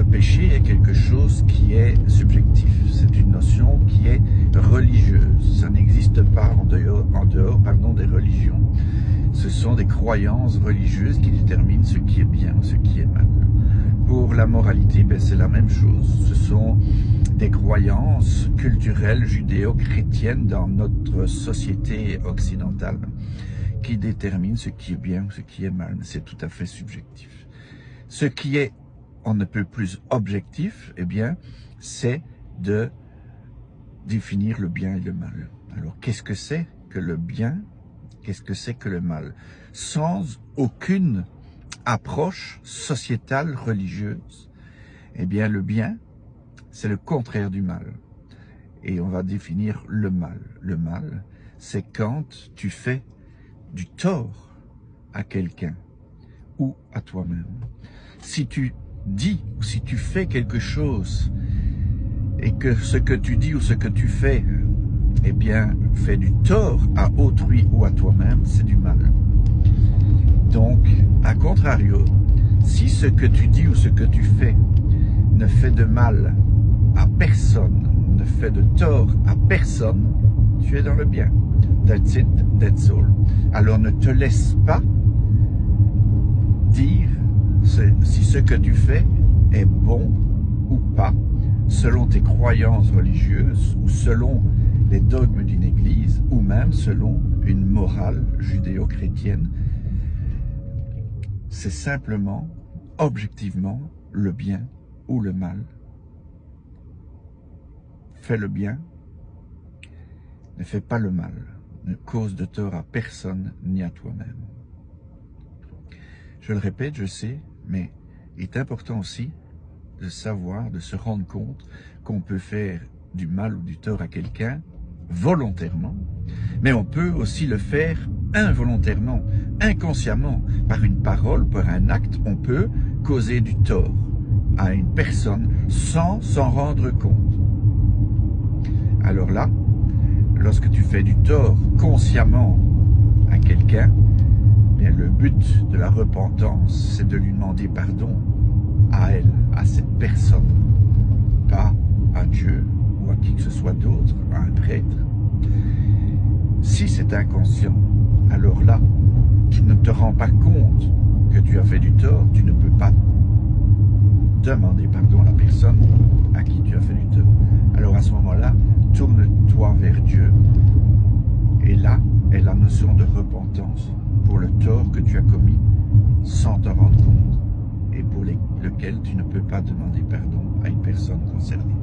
le péché est quelque chose qui est subjectif. C'est une notion qui est religieuse. Ça n'existe pas en dehors des religions. Ce sont des croyances religieuses qui déterminent ce qui est bien, ce qui est mal. Pour la moralité, c'est la même chose. Ce sont des croyances culturelles judéo-chrétiennes dans notre société occidentale qui déterminent ce qui est bien ou ce qui est mal. C'est tout à fait subjectif. Ce qui est on ne peut plus objectif, eh bien, c'est de définir le bien et le mal. Alors, qu'est-ce que c'est que le bien? Qu'est-ce que c'est que le mal? Sans aucune approche sociétale, religieuse, eh bien, le bien, c'est le contraire du mal. Et on va définir le mal. Le mal, c'est quand tu fais du tort à quelqu'un ou à toi-même. Si tu dis ou si tu fais quelque chose et que ce que tu dis ou ce que tu fais, eh bien, fait du tort à autrui ou à toi-même, c'est du mal. Donc, à contrario, si ce que tu dis ou ce que tu fais ne fait de mal à personne, ne fait de tort à personne, tu es dans le bien. That's it, that's all. Alors ne te laisse pas dire si ce que tu fais est bon ou pas, selon tes croyances religieuses ou selon les dogmes d'une église ou même selon une morale judéo-chrétienne. C'est simplement, objectivement, le bien ou le mal. Fais le bien, ne fais pas le mal, ne cause de tort à personne ni à toi-même. Je le répète, je sais, mais il est important aussi de savoir, de se rendre compte qu'on peut faire du mal ou du tort à quelqu'un volontairement, mais on peut aussi le faire involontairement, inconsciemment, par une parole, par un acte, on peut causer du tort à une personne sans s'en rendre compte. Alors là, lorsque tu fais du tort consciemment à quelqu'un, le but de la repentance, c'est de lui demander pardon à elle, à cette personne, pas à Dieu ou à qui que ce soit d'autre, à un prêtre. Si c'est inconscient, alors là, tu ne te rends pas compte que tu as fait du tort, tu ne peux pas demander pardon à la personne à qui tu as fait du tort. Alors à ce moment-là, tourne-toi vers Dieu, et là est la notion de repentance pour le tort que tu as commis sans t'en rendre compte et pour lequel tu ne peux pas demander pardon à une personne concernée.